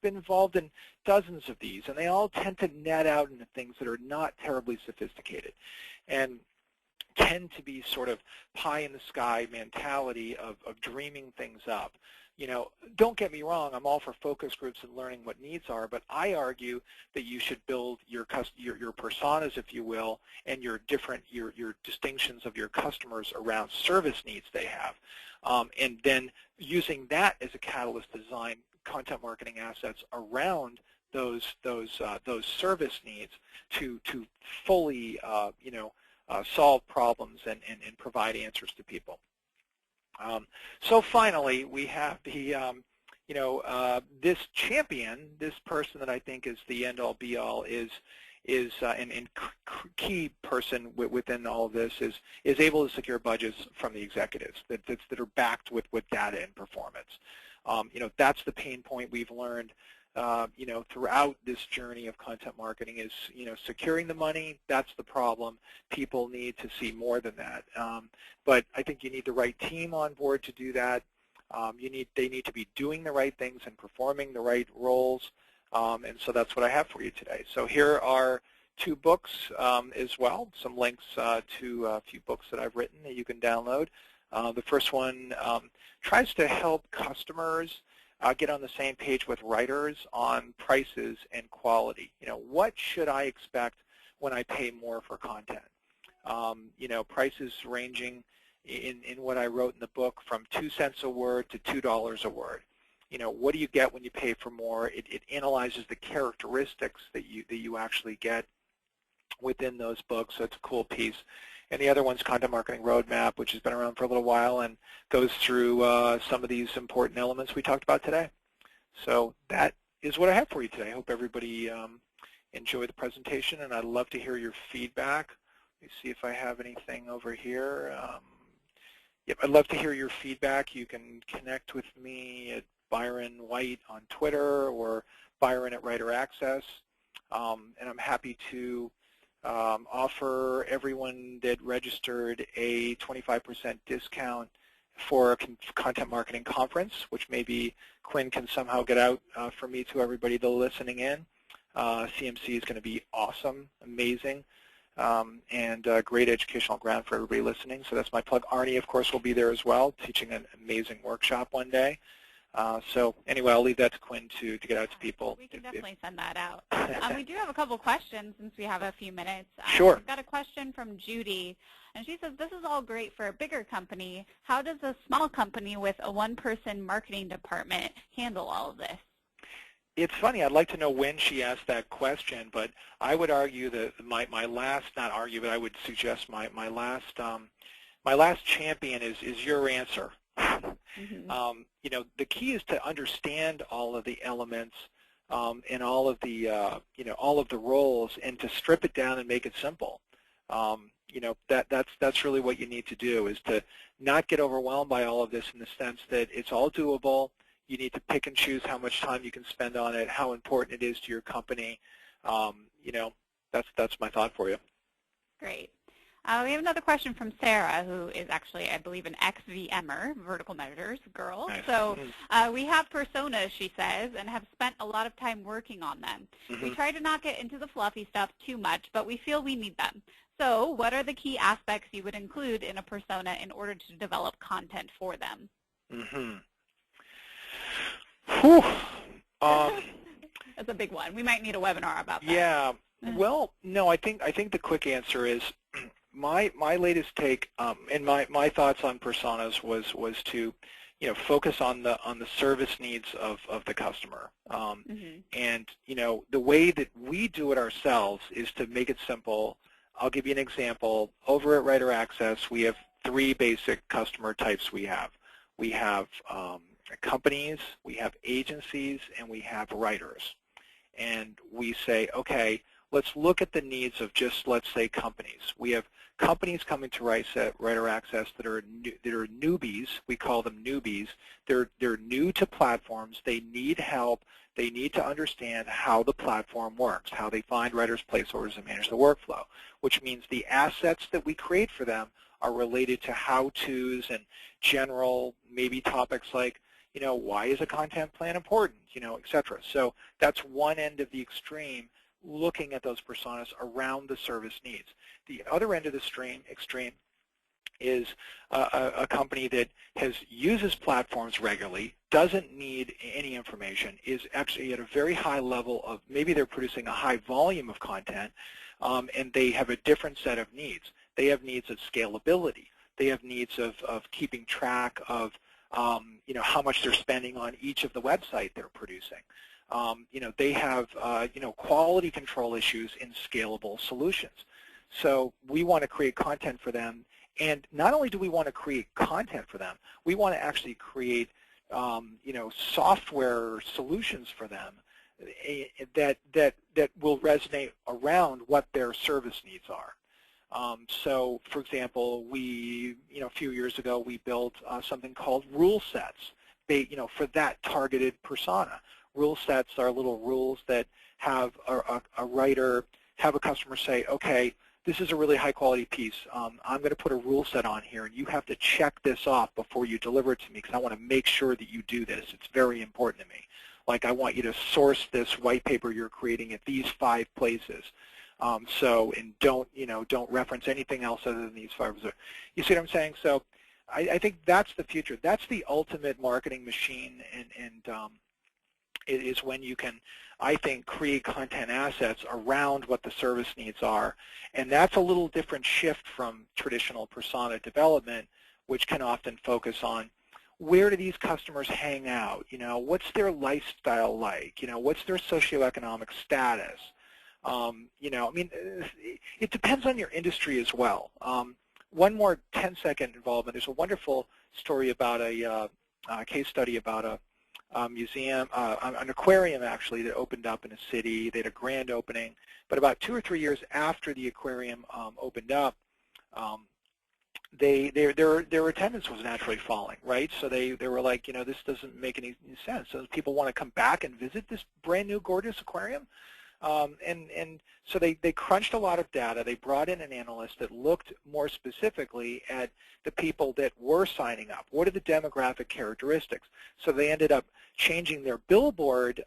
been involved in dozens of these, and they all tend to net out into things that are not terribly sophisticated and tend to be sort of pie-in-the-sky mentality of dreaming things up. Don't get me wrong, I'm all for focus groups and learning what needs are, but I argue that you should build your personas, if you will, and your distinctions of your customers around service needs they have. And then using that as a catalyst to design content marketing assets around those service needs to fully solve problems and provide answers to people. So finally, we have the this champion, this person that I think is the end-all be-all, is and key person within all of this is able to secure budgets from the executives that are backed with data and performance. That's the pain point we've learned throughout this journey of content marketing is, securing the money. That's the problem. People need to see more than that. But I think you need the right team on board to do that. They need to be doing the right things and performing the right roles. And so that's what I have for you today. So here are 2 books as well, some links to a few books that I've written that you can download. The first one tries to help customers get on the same page with writers on prices and quality. What should I expect when I pay more for content? Prices ranging in what I wrote in the book from 2 cents a word to $2 a word. What do you get when you pay for more? It analyzes the characteristics that you actually get within those books, so it's a cool piece. And the other one's Content Marketing Roadmap, which has been around for a little while and goes through some of these important elements we talked about today. So that is what I have for you today. I hope everybody enjoyed the presentation, and I'd love to hear your feedback. Let me see if I have anything over here. Yep, I'd love to hear your feedback. You can connect with me at Byron White on Twitter or Byron at Writer Access, and I'm happy to offer everyone that registered a 25% discount for a content marketing conference, which maybe Quinn can somehow get out for me to everybody that's listening in. CMC is going to be awesome, amazing, and a great educational ground for everybody listening. So that's my plug. Arnie, of course, will be there as well, teaching an amazing workshop one day. So anyway, I'll leave that to Quinn to get out to people. We can definitely send that out. We do have a couple questions since we have a few minutes. Sure. We've got a question from Judy, and she says, this is all great for a bigger company. How does a small company with a 1-person marketing department handle all of this? It's funny. I'd like to know when she asked that question, but I would argue that my last, not argue, but I would suggest my last champion is your answer. Mm-hmm. The key is to understand all of the elements and all of the all of the roles, and to strip it down and make it simple. That's really what you need to do, is to not get overwhelmed by all of this, in the sense that it's all doable. You need to pick and choose how much time you can spend on it, how important it is to your company. That's my thought for you. Great. We have another question from Sarah, who is actually, I believe, an ex-VMer, vertical measures girl. Nice. So we have personas, she says, and have spent a lot of time working on them. Mm-hmm. We try to not get into the fluffy stuff too much, but we feel we need them. So what are the key aspects you would include in a persona in order to develop content for them? Mm-hmm. Whew. That's a big one. We might need a webinar about that. Yeah. Well, no, I think the quick answer is my latest take and my thoughts on personas was to focus on the service needs of the customer. And the way that we do it ourselves is to make it simple. I'll give you an example. Over at Writer Access, we have 3 basic customer types we have. We have companies, we have agencies, and we have writers. And we say, okay, let's look at the needs of just, let's say, companies. We have companies coming to Writer Access that are newbies. We call them newbies. They're new to platforms. They need help. They need to understand how the platform works, how they find writers, place orders, and manage the workflow, which means the assets that we create for them are related to how-tos and general, maybe topics like, why is a content plan important, et cetera. So that's one end of the extreme, looking at those personas around the service needs. The other end of the extreme is a company that uses platforms regularly, doesn't need any information, is actually at a very high level of, maybe they're producing a high volume of content, and they have a different set of needs. They have needs of scalability. They have needs of keeping track of how much they're spending on each of the website they're producing. They have quality control issues in scalable solutions. So we want to create content for them. And not only do we want to create content for them, we want to actually create software solutions for them that will resonate around what their service needs are. So, for example, a few years ago, we built something called rule sets, for that targeted persona. Rule sets are little rules that have a writer, have a customer say, okay, this is a really high-quality piece. I'm going to put a rule set on here, and you have to check this off before you deliver it to me because I want to make sure that you do this. It's very important to me. Like, I want you to source this white paper you're creating at these 5 places. And don't reference anything else other than these 5. You see what I'm saying? So I think that's the future. That's the ultimate marketing machine, and it is when you can, I think, create content assets around what the service needs are. And that's a little different shift from traditional persona development, which can often focus on where do these customers hang out? What's their lifestyle like? What's their socioeconomic status? It depends on your industry as well. One more 10-second involvement. There's a wonderful story about a case study about a museum, an aquarium actually, that opened up in a city. They had a grand opening, but about 2 or 3 years after the aquarium opened up, their attendance was naturally falling, right? So they were like, this doesn't make any sense. So people want to come back and visit this brand new gorgeous aquarium. And so they crunched a lot of data. They brought in an analyst that looked more specifically at the people that were signing up. What are the demographic characteristics? So they ended up changing their billboard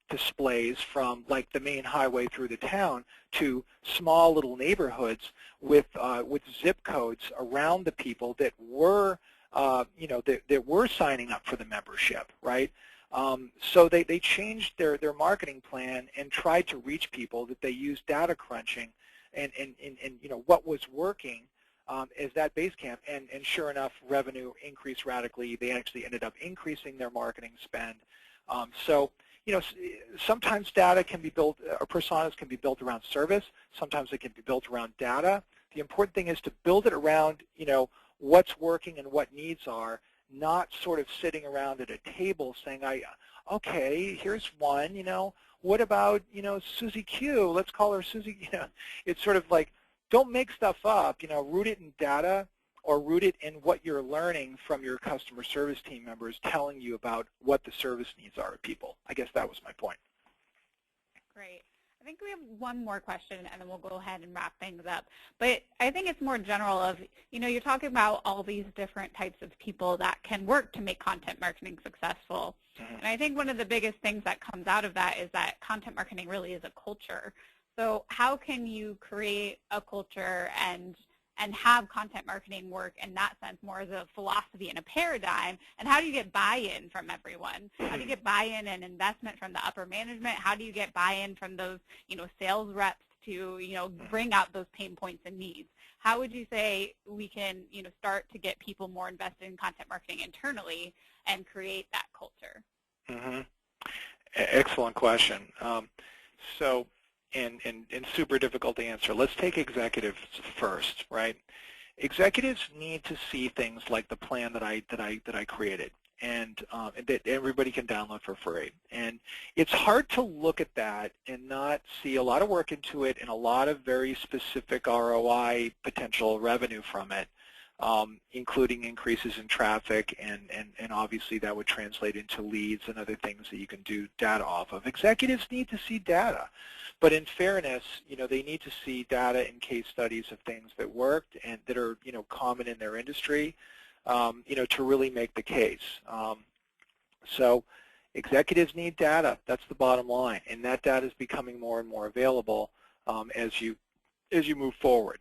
displays from like the main highway through the town to small little neighborhoods with zip codes around the people that were that were signing up for the membership, right? So they changed their marketing plan and tried to reach people that they used data crunching and what was working is that base camp, and sure enough, revenue increased radically. They actually ended up increasing their marketing spend. So sometimes data can be built, or personas can be built around service. Sometimes it can be built around data. The important thing is to build it around what's working and what needs are, not sort of sitting around at a table saying, okay, here's one, what about, Susie Q, let's call her Susie, It's sort of like, don't make stuff up, root it in data or root it in what you're learning from your customer service team members telling you about what the service needs are of people. I guess that was my point. Great. I think we have one more question, and then we'll go ahead and wrap things up. But I think it's more general of, you're talking about all these different types of people that can work to make content marketing successful. And I think one of the biggest things that comes out of that is that content marketing really is a culture. So how can you create a culture and have content marketing work in that sense more as a philosophy and a paradigm, and how do you get buy-in from everyone? How do you get buy-in and investment from the upper management? How do you get buy-in from those, sales reps to, bring out those pain points and needs. How would you say we can, start to get people more invested in content marketing internally and create that culture? Mm-hmm. Excellent question. And super difficult to answer. Let's take executives first, right? Executives need to see things like the plan that I created, and that everybody can download for free. And it's hard to look at that and not see a lot of work into it and a lot of very specific ROI potential revenue from it, including increases in traffic, and obviously that would translate into leads and other things that you can do data off of. Executives need to see data, but in fairness, they need to see data and case studies of things that worked and that are, common in their industry, to really make the case. So executives need data. That's the bottom line, and that data is becoming more and more available as you move forward.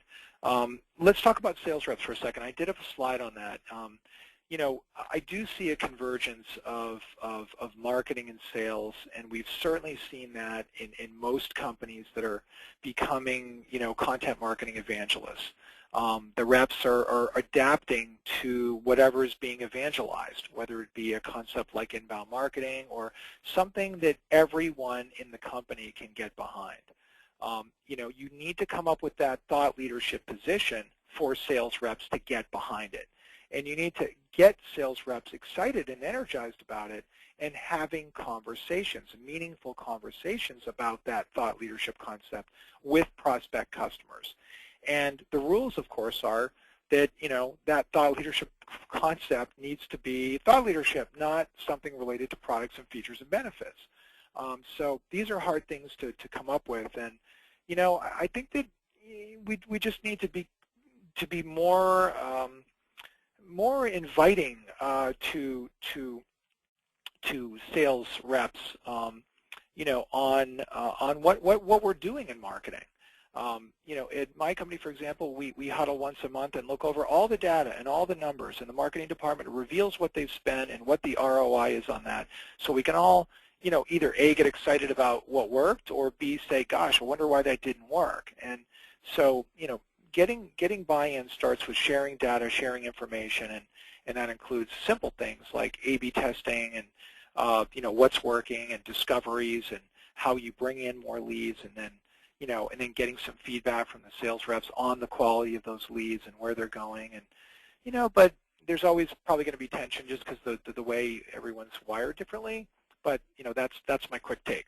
Let's talk about sales reps for a second. I did have a slide on that. I do see a convergence of marketing and sales, and we've certainly seen that in most companies that are becoming, content marketing evangelists. The reps are adapting to whatever is being evangelized, whether it be a concept like inbound marketing or something that everyone in the company can get behind. You need to come up with that thought leadership position for sales reps to get behind it. And you need to get sales reps excited and energized about it and having conversations, meaningful conversations about that thought leadership concept with prospect customers. And the rules, of course, are that, that thought leadership concept needs to be thought leadership, not something related to products and features and benefits. So these are hard things to come up with, and I think that we just need to be more inviting to sales reps, on what we're doing in marketing. At my company, for example, we huddle once a month and look over all the data and all the numbers, and the marketing department reveals what they've spent and what the ROI is on that, so we can all either A, get excited about what worked, or B, say, gosh, I wonder why that didn't work. And so, getting buy-in starts with sharing data, sharing information, and that includes simple things like A/B testing and, what's working, and discoveries, and how you bring in more leads, and then, and then getting some feedback from the sales reps on the quality of those leads and where they're going. And, but there's always probably going to be tension just because the way everyone's wired differently. But, that's my quick take.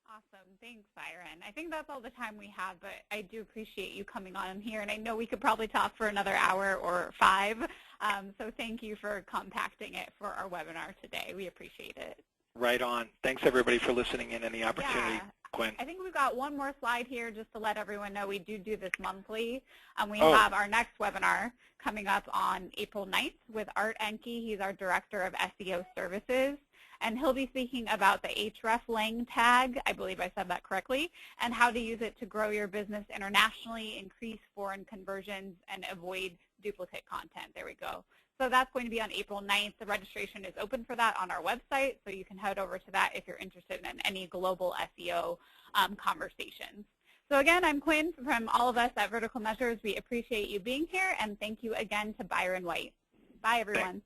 Awesome. Thanks, Byron. I think that's all the time we have, but I do appreciate you coming on here, and I know we could probably talk for another hour or 5, so thank you for compacting it for our webinar today. We appreciate it. Right on. Thanks, everybody, for listening in and the opportunity. Yeah. Quinn. I think we've got one more slide here just to let everyone know we do this monthly. We have our next webinar coming up on April 9th with Art Enke. He's our Director of SEO Services. And he'll be speaking about the hreflang tag, I believe I said that correctly, and how to use it to grow your business internationally, increase foreign conversions, and avoid duplicate content. There we go. So that's going to be on April 9th. The registration is open for that on our website, so you can head over to that if you're interested in any global SEO conversations. So again, I'm Quinn from all of us at Vertical Measures. We appreciate you being here, and thank you again to Byron White. Bye, everyone.